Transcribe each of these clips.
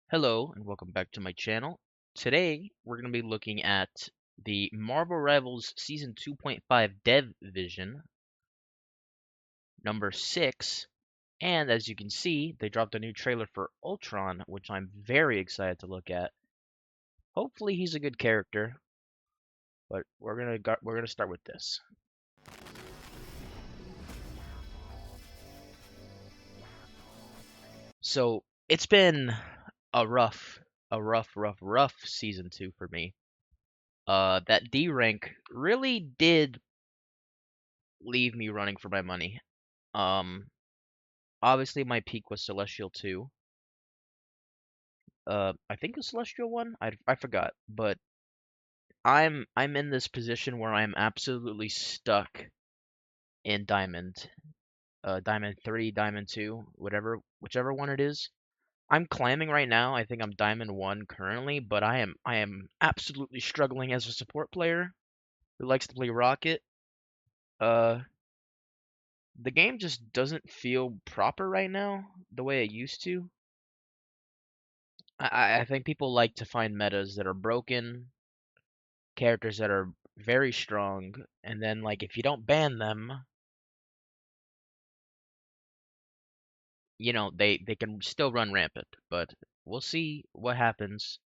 Hello and welcome back to my channel. Today we're going to be looking at the Marvel Rivals Season 2.5 Dev Vision number 6, and as you can see they dropped a new trailer for Ultron, which I'm very excited to look at. Hopefully he's a good character, but we're gonna start with this. So it's been a rough Season 2 for me. That D rank really did leave me running for my money. Um, Obviously my peak was Celestial 2. I think it was Celestial 1. I forgot, but I'm in this position where I'm absolutely stuck in Diamond. Diamond 3, Diamond 2, whichever one it is. I'm climbing right now. I think I'm Diamond 1 currently, but I am absolutely struggling as a support player who likes to play Rocket. Uh, the game just doesn't feel proper right now the way it used to. I think people like to find metas that are broken, characters that are very strong, and then like if you don't ban them, they can still run rampant. But we'll see what happens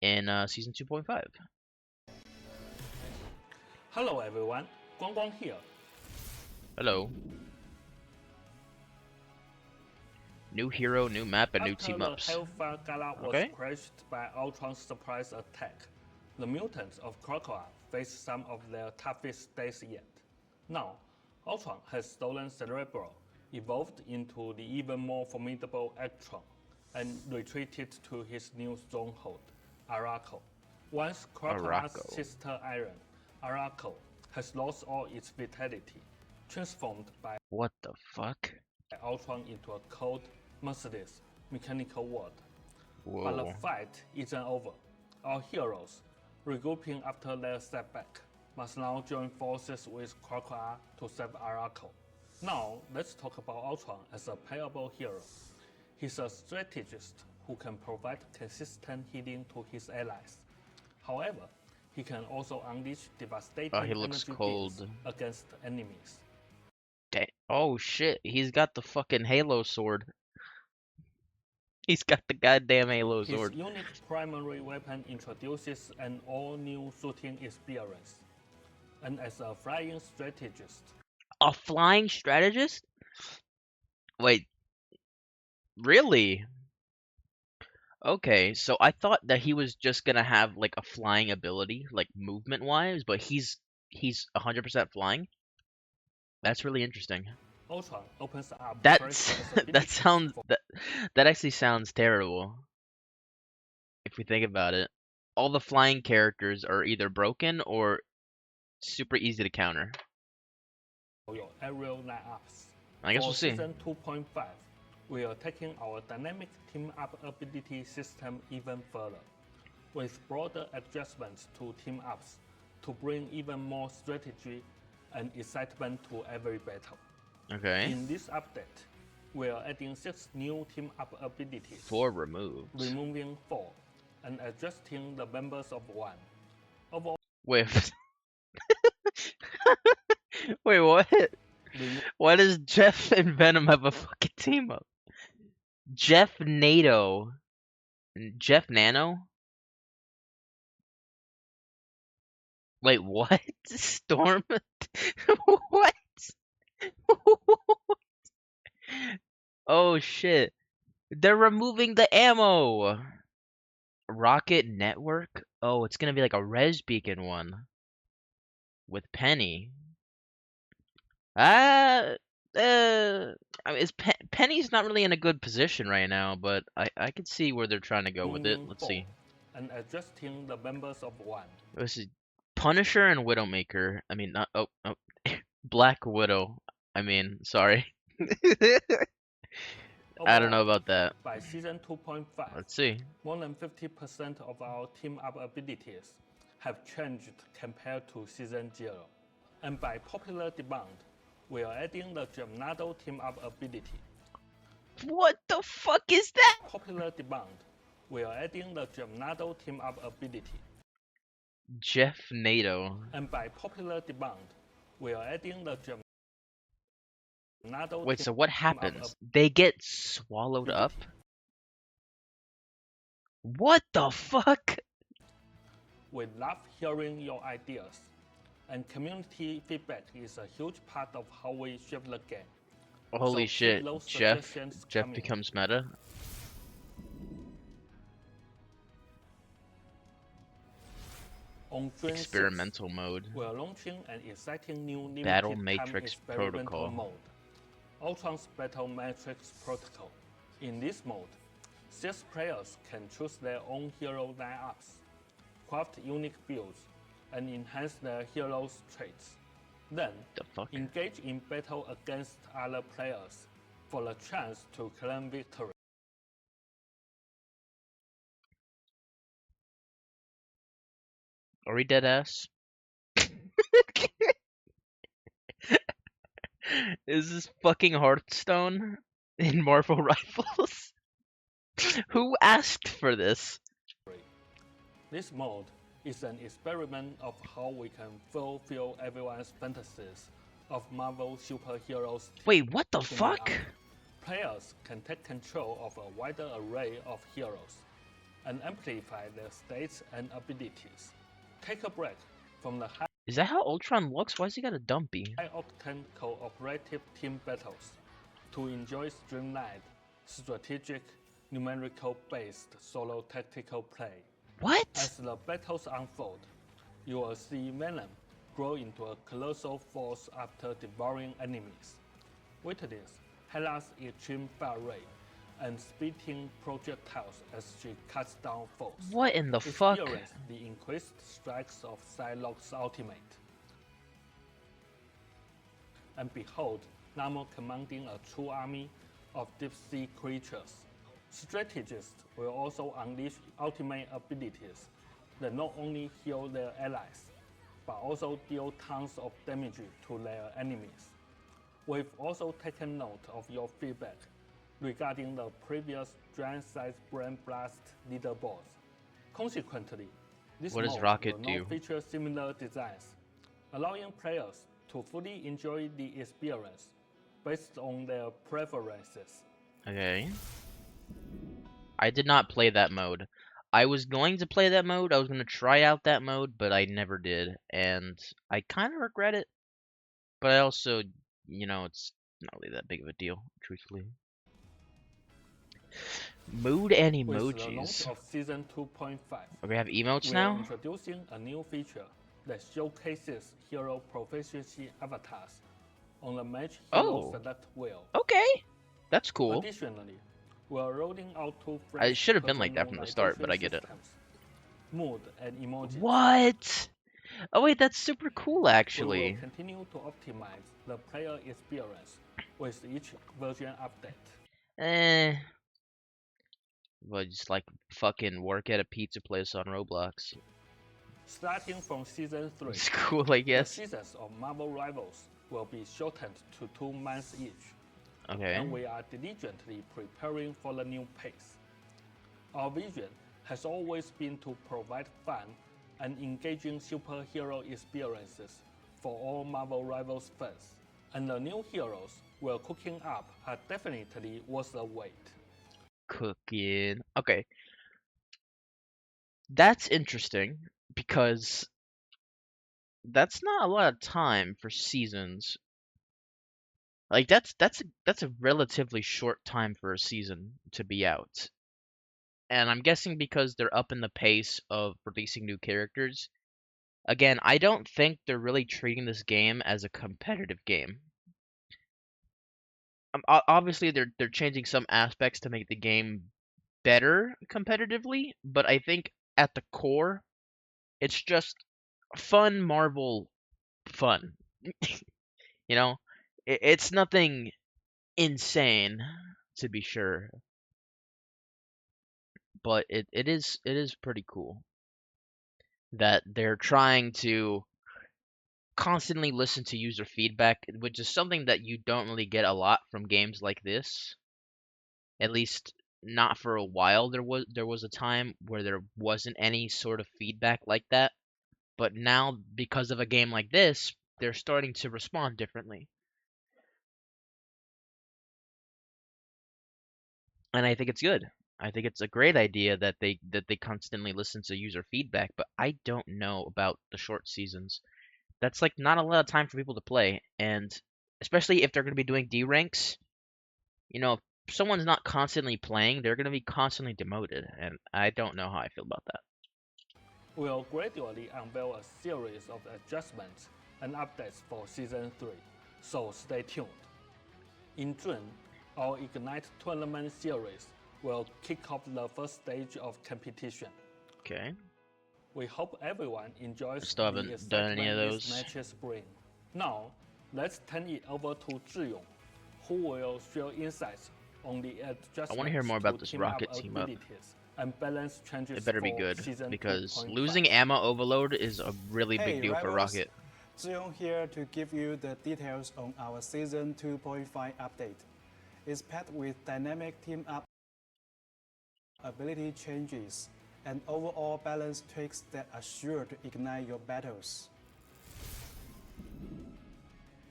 in season 2.5. Hello everyone, Guang here. Hello. New hero, new map, and new After team the ups. Hellfire Gala was Okay. crushed by Ultron's surprise attack, the mutants of Krakoa faced some of their toughest days yet. Now, Ultron has stolen Cerebro, evolved into the even more formidable Electron, and retreated to his new stronghold, Arakko. Once Krakoa's Araco. sister Iron, Arakko, has lost all its vitality, transformed by What the fuck? Ultron into a cold, merciless, mechanical world. But the Whoa. fight isn't over. Our heroes, regrouping after their setback, must now join forces with Krakoa to save Arakko. Now, let's talk about Ultron as a playable hero. He's a strategist who can provide consistent healing to his allies. However, he can also unleash devastating He looks energy beams cold. against enemies. Oh shit, he's got the fucking Halo sword. He's got the goddamn Halo His sword. unique primary weapon introduces an all-new shooting experience, and as a flying strategist, A flying strategist? Wait, really? Okay, so I thought that he was just gonna have like a flying ability, like movement wise, but he's 100% flying. That's really interesting. Ultron opens up fresh That's that possibilities sounds for that actually sounds terrible if we think about it. All the flying characters are either broken or super easy to counter. your aerial lineups. I guess we'll For see. Season 2.5, we are taking our dynamic team-up ability system even further, with broader adjustments to team-ups to bring even more strategy and excitement to every battle. Okay. In this update, we are adding 6 new team-up abilities, 4 removed. removing 4, and adjusting the members of 1. Overall, Wait, wait, what? remove Why does Jeff and Venom have a fucking team up? Jeff NATO. Jeff Nano? Wait, what? Storm? What? Oh shit. They're removing the ammo. Rocket Network? Oh, it's gonna be like a res beacon one with Penny. Ah, I mean, Penny's not really in a good position right now, but I can see where they're trying to go with it. removing Let's 4, see. and adjusting the members of 1. This is Punisher and Widowmaker. I mean, not Black Widow. I mean, sorry. I don't know Overall, about that. by Season 2.5, Let's see. more than 50% of our team-up abilities have changed compared to Season 0. And by popular demand, we are adding the Gemnado team-up ability. What the fuck is that? Popular demand, we are adding the Gemnado team-up ability. Jeff NATO. And by popular demand, we are adding the Gemnado Wait, so what team-up happens? They get swallowed up? ability. What the fuck? We love hearing your ideas, and community feedback is a huge part of how we shape the game. Holy So shit, keep those Jeff suggestions Jeff coming. becomes meta? On June 6th, Experimental mode. we are launching an exciting new Battle limited time Matrix experimental Protocol. mode, Ultron's Battle Matrix Protocol. In this mode, 6 players can choose their own hero lineups, craft unique builds, and enhance their heroes' traits. Then, The fuck? engage in battle against other players for the chance to claim victory. Are we dead ass? Is this fucking Hearthstone in Marvel Rivals? Who asked for this? This mode is an experiment of how we can fulfill everyone's fantasies of Marvel superheroes. Wait, what the teaming fuck? up. Players can take control of a wider array of heroes and amplify their states and abilities. Take a break from the Is that how Ultron looks? Why's he got a dumpy? high-octane cooperative team battles to enjoy streamlined, strategic, numerical-based solo tactical play. What? As the battles unfold, you will see Venom grow into a colossal force after devouring enemies. Witness Hela's extreme fire rate and spitting projectiles as she cuts down foes. What in the fuck? Experience the increased strikes of Psylocke's ultimate. And behold Namor commanding a true army of deep-sea creatures. Strategists will also unleash ultimate abilities that not only heal their allies, but also deal tons of damage to their enemies. We've also taken note of your feedback regarding the previous giant-sized Brain Blast leaderboards. Consequently, this What does mode Rocket will do? not feature similar designs, allowing players to fully enjoy the experience based on their preferences. Okay. I did not play that mode. I was going to play that mode, I was going to try out that mode, but I never did. And I kind of regret it. But I also, it's not really that big of a deal, truthfully. Mood and With the launch emojis. of Season 2.5, We have emotes we are now? introducing a new feature that showcases hero proficiency avatars on the Match Hero Oh. Select wheel. Okay. That's cool. Additionally, we are rolling out 2 It should have been like that from the start, but I get it. systems, mood and emojis. What? Oh wait, that's super cool We will actually. continue to optimize the player experience with each version update. Eh. Well, just like fucking work at a pizza place on Roblox. Starting from Season 3, It's cool, I the guess. seasons of Marvel Rivals will be shortened to 2 months each, Okay. and we are diligently preparing for the new pace. Our vision has always been to provide fun and engaging superhero experiences for all Marvel Rivals fans, and the new heroes we're cooking up are definitely worth the wait. Cooking. Okay. That's interesting because that's not a lot of time for seasons. Like that's a relatively short time for a season to be out. And I'm guessing because they're up in the pace of releasing new characters. Again, I don't think they're really treating this game as a competitive game. Obviously, they're changing some aspects to make the game better competitively, but I think at the core, it's just fun Marvel fun. You know, it's nothing insane to be sure, but it is pretty cool that they're trying to constantly listen to user feedback, which is something that you don't really get a lot from games like this. At least not for a while. There was a time where there wasn't any sort of feedback like that, but now because of a game like this, they're starting to respond differently. And I think it's good. I think it's a great idea that they constantly listen to user feedback, but I don't know about the short seasons. That's like not a lot of time for people to play, and especially if they're going to be doing D ranks, if someone's not constantly playing, they're going to be constantly demoted, and I don't know how I feel about that. We'll gradually unveil a series of adjustments and updates for Season 3, so stay tuned. In June, our Ignite Tournament series will kick off the first stage of competition. Okay. We hope everyone I enjoys still the haven't done any of excitement these those. matches bring. Now, let's turn it over to Zhiyong, who will share insights on the I want to hear adjustments more to about this team up Rocket team up. abilities and balance It changes better be for good Season because 2.5. losing ammo overload is a really big Hey deal for rivals, Rocket. Zhiyong here to give you the details on our Season 2.5 update. It's packed with dynamic team up ability changes and overall balance tweaks that are sure to ignite your battles.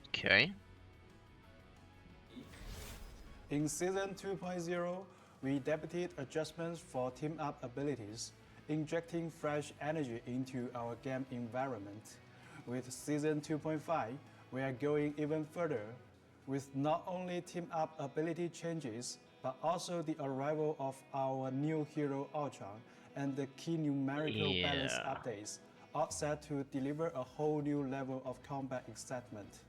Okay. In Season 2.0, we debuted adjustments for team up abilities, injecting fresh energy into our game environment. With Season 2.5, we are going even further, with not only team up ability changes, but also the arrival of our new hero Ultron and the key numerical balance Yeah. updates, all set to deliver a whole new level of combat excitement.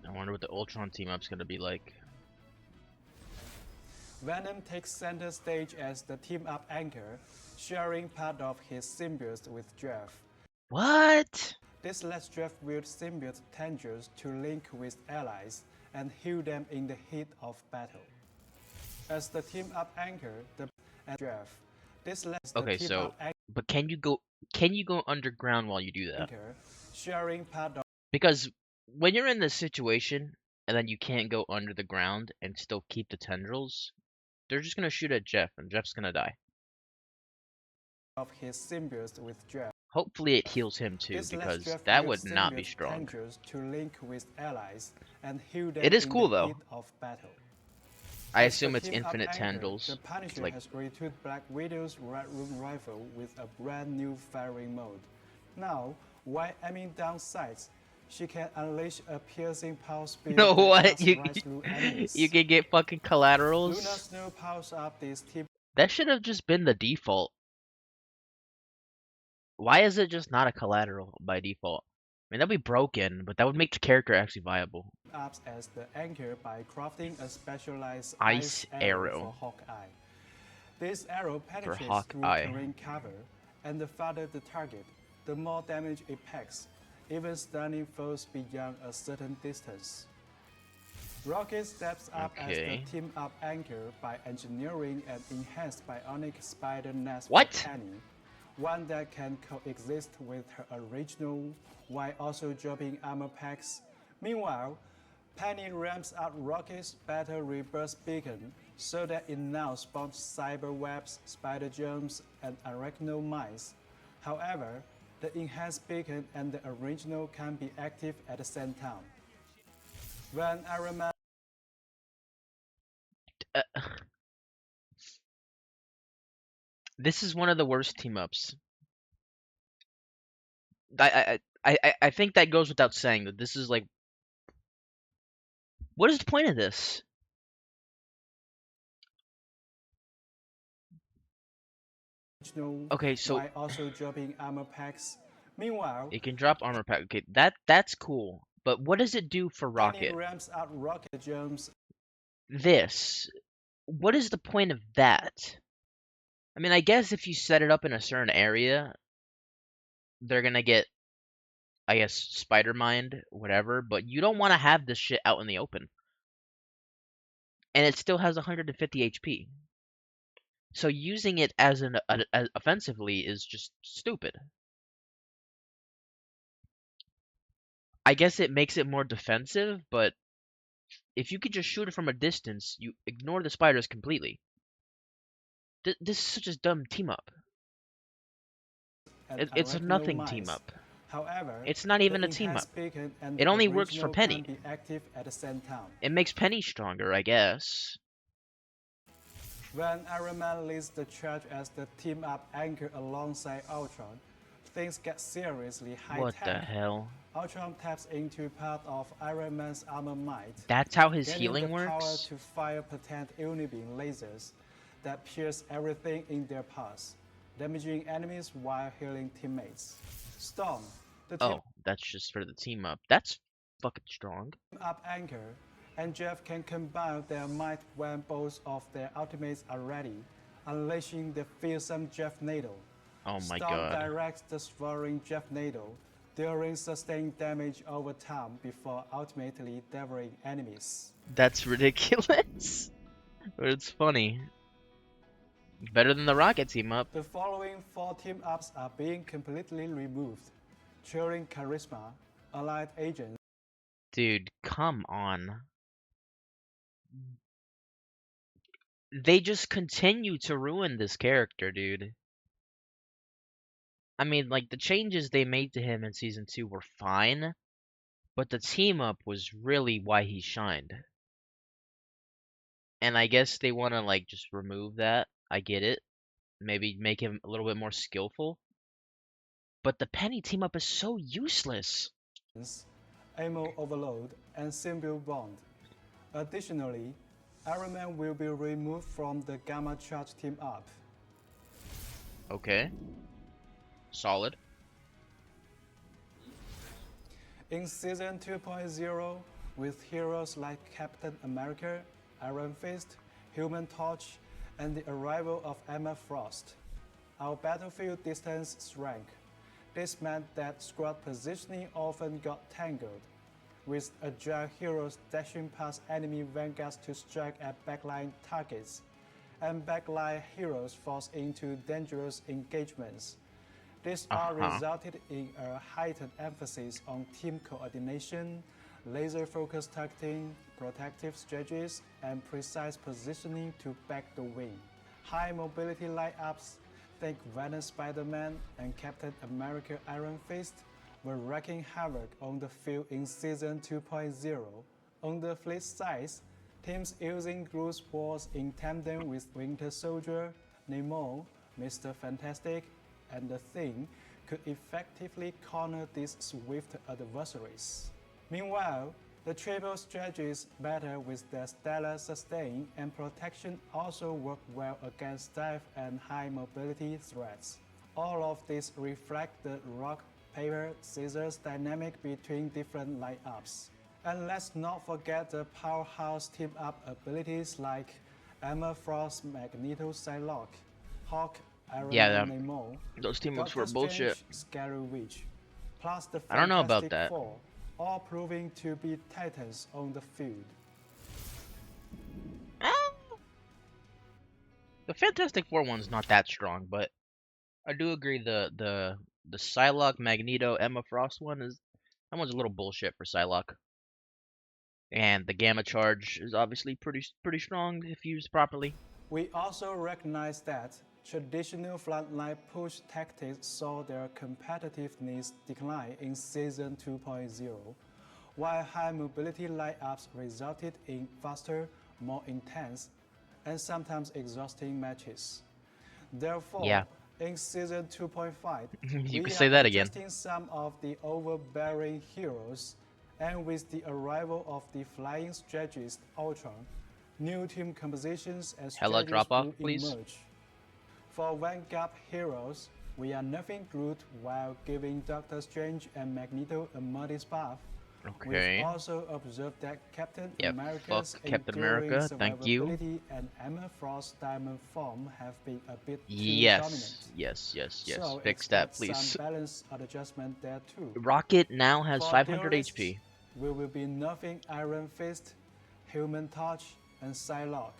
I wonder what the Ultron team up's gonna be like. Venom takes center stage as the team-up anchor, sharing part of his symbiote with Jeff. What? This lets Jeff wield symbiote tendrils to link with allies and heal them in the heat of battle. As the team-up anchor, and Jeff. This lets the Okay, so team-up but can you go underground while you do that? anchor, sharing part of Because when you're in this situation and then you can't go under the ground and still keep the tendrils, they're just gonna shoot at Jeff and Jeff's gonna die. his symbiote with Jeff. Hopefully it heals him too, This lets because Jeff that wield would not be symbiote strong. tendrils to link with allies and heal It them is in cool the heat though. of battle. I As the assume it's team-up infinite anchor, the tendrils. It's Punisher like, has retooled Black Widow's Red Room rifle with a brand new firing mode. Now, while aiming down sights, she can unleash a piercing pulse you beam know that what? cuts You right through you enemies. can get fucking Luna collaterals. Snow powers up this team That should have just been the default. Why is it just not a collateral by default? I mean, that'd be broken, but that would make the character actually viable. ups as the anchor by crafting a specialized Ice ice arrow for arrow Hawkeye. This arrow for penetrates through Hawkeye. terrain cover, and the farther the target, the more damage it packs, even stunning foes beyond a certain distance. Rocket steps up as the Okay. team-up anchor by engineering an enhanced bionic spider nest for What? Penny, one that can coexist with her original while also dropping armor packs. Meanwhile, Penny ramps up Rocket's battle rebirth beacon so that it now spawns cyber webs, spider germs, and arachno mines. However, the enhanced beacon and the original can be active at the same time. When I remember Uh, this is one of the worst team ups. I think that goes without saying that this is like, what is the point of this? Okay, so while also dropping armor packs. Meanwhile, it can drop armor pack. Okay, that's cool. But what does it do for Penny Rocket? ramps up rocket germs. This. What is the point of that? I mean, I guess if you set it up in a certain area, they're gonna get, I guess, spider mind, whatever, but you don't want to have this shit out in the open. And it still has 150 HP. So using it as offensively is just stupid. I guess it makes it more defensive, but if you could just shoot it from a distance, you ignore the spiders completely. This is such a dumb team up. and It's a nothing team arachnomyes. up. However, It's not the even a team up. enhanced beacon and It the only works for original can Penny. be active at the same time. It makes Penny stronger, I guess. When Iron Man leads the charge as the team-up anchor alongside Ultron, things get seriously What the high-tech. hell? Ultron taps into part of Iron Man's armor might, That's how his gaining healing the power works? to fire potent unibeam lasers that pierce everything in their path, damaging enemies while healing teammates. Storm, the Oh, that's just for the team up. That's fucking strong. team-up anchor, and Jeff can combine their might when both of their ultimates are ready, unleashing the fearsome Jeff Nado. Oh my Storm god. directs the soaring Jeff Nado, dealing sustained damage over time before ultimately devouring enemies. That's ridiculous. But it's funny. Better than the Rocket team up. The following 4 team-ups are being completely removed. Cheering Charisma, Allied Agents, Dude, come on. They just continue to ruin this character, dude. I mean, like, the changes they made to him in Season 2 were fine, but the team up was really why he shined. And I guess they want to, like, just remove that. I get it. Maybe make him a little bit more skillful. But the Penny team up is so useless. Ammo Overload, and Symbiote Bond. Additionally, Iron Man will be removed from the Gamma Charge team-up. Okay. Solid. In Season 2.0, with heroes like Captain America, Iron Fist, Human Torch, and the arrival of Emma Frost, our battlefield distance shrank. This meant that squad positioning often got tangled, with agile heroes dashing past enemy vanguards to strike at backline targets, and backline heroes forced into dangerous engagements. This all resulted in a heightened emphasis on team coordination, laser-focused targeting, protective strategies, and precise positioning to back the wing. High mobility lineups, think Venom Spider-Man and Captain America Iron Fist, were wreaking havoc on the field in Season 2.0. On the flip side, teams using Groot Wars in tandem with Winter Soldier, Namor, Mr. Fantastic, and The Thing could effectively corner these swift adversaries. Meanwhile, the triple strategies better with their stellar sustain and protection also work well against dive and high mobility threats. All of these reflect the rock, paper, scissors dynamic between different lineups. And let's not forget the powerhouse team-up abilities like Emma Frost, Magneto, Psylocke, Hawk, Iron Man, Namor, those team ups Doctor were bullshit. Strange, Scary Witch, plus the I don't know about Fantastic that. Four, all proving to be titans on the field. The Fantastic Four one's not that strong, but I do agree the Psylocke, Magneto, Emma Frost one is that one's a little bullshit for Psylocke. And the Gamma Charge is obviously pretty strong if used properly. We also recognize that traditional frontline push tactics saw their competitiveness decline in Season 2.0, while high mobility lineups resulted in faster, more intense, and sometimes exhausting matches. Therefore, Yeah. in Season 2.5, You we could are say that again. adjusting some of the overbearing heroes, and with the arrival of the flying strategist Ultron, new team compositions and Hella strategies drop off, will please. emerge. For Vanguard heroes, we are nerfing Groot while giving Doctor Strange and Magneto a modest buff. Okay. We've also observed that Captain Yep, America's fuck Captain enduring America, thank you. survivability and Emma Frost's diamond form have been a bit too dominant. Yes. So Fix that, expect please. some balance adjustment there too. Rocket now has For 500 duelists, HP. we will be nerfing Iron Fist, Human Torch, and Psylocke,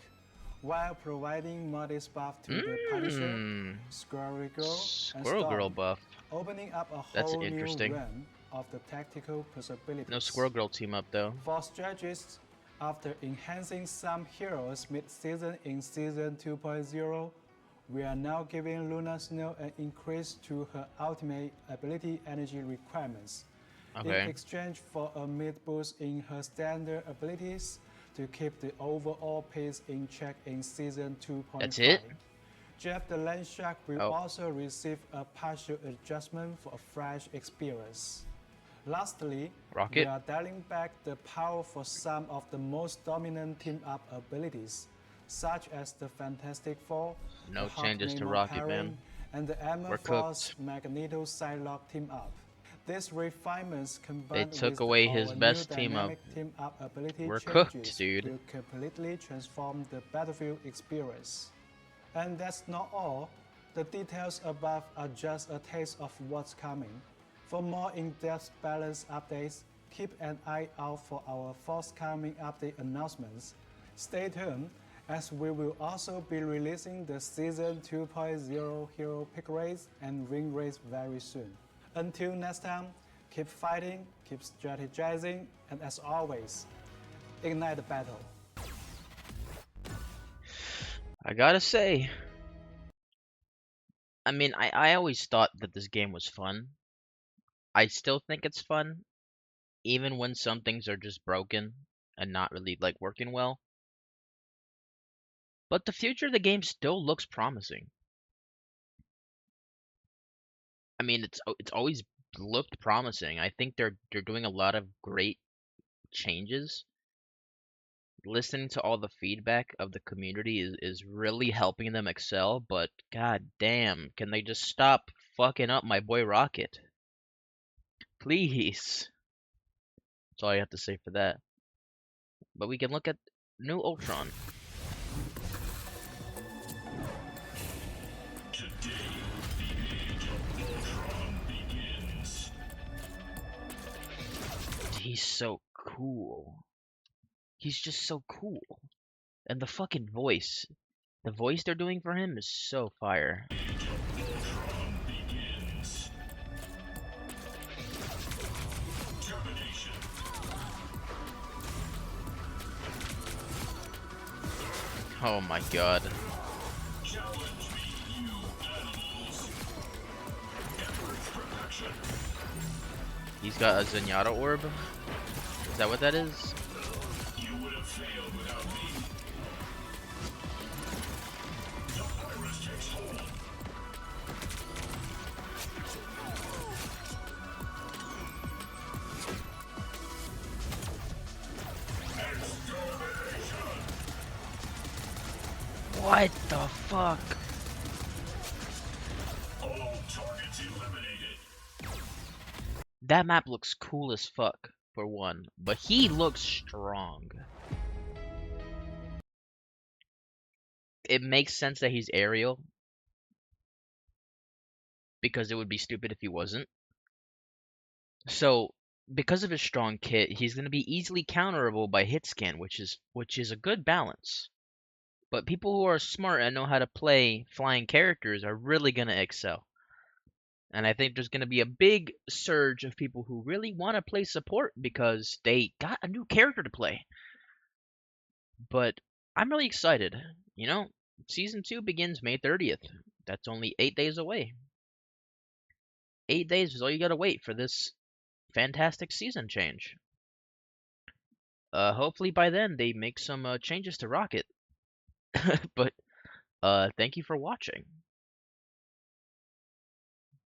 while providing modest buff to the Punisher, Squirrel Girl, and Squirrel Girl Storm, buff. opening up a That's whole new interesting. realm of the tactical possibilities. No Squirrel Girl team up though. For strategists, After enhancing some heroes mid-season in Season 2.0, we are now giving Luna Snow an increase to her ultimate ability energy requirements. In Okay. exchange for a mid-boost in her standard abilities to keep the overall pace in check in Season 2.5. That's it? Jeff the Land Shark will Oh, also receive a partial adjustment for a fresh experience. Lastly, we Rocket? are dialing back the power for some of the most dominant team-up abilities, such as the Fantastic Four, the No Hawk changes to Nemo Rocket, pairing, man. and the Armor We're Force cooked. Magneto Psylocke team-up. These refinements They combined took with away his our new best team up. dynamic team-up ability We're cooked, changes dude. will completely transform the battlefield experience. And that's not all. The details above are just a taste of what's coming. For more in-depth balance updates, keep an eye out for our forthcoming update announcements. Stay tuned, as we will also be releasing the Season 2.0 hero pick race and win race very soon. Until next time, keep fighting, keep strategizing, and as always, ignite the battle. I gotta say, I mean, I always thought that this game was fun. I still think it's fun, even when some things are just broken and not really like working well. But the future of the game still looks promising. I mean, it's always looked promising. I think they're doing a lot of great changes. Listening to all the feedback of the community is really helping them excel, but god damn, can they just stop fucking up my boy Rocket? Please. That's all I have to say for that. But we can look at New Ultron. He's so cool. He's just so cool. And the fucking voice. The voice they're doing for him is so fire. Oh my god. He's got a Zenyatta orb? Is that what that is? What the fuck? That map looks cool as fuck, for one, but he looks strong. It makes sense that he's aerial, because it would be stupid if he wasn't. So, because of his strong kit, he's going to be easily counterable by hit scan, which is a good balance. But people who are smart and know how to play flying characters are really going to excel. And I think there's going to be a big surge of people who really want to play support because they got a new character to play. But I'm really excited. You know, season 2 begins May 30th. That's only 8 days away. 8 days is all you got to wait for this fantastic season change. Hopefully by then they make some changes to Rocket. But thank you for watching.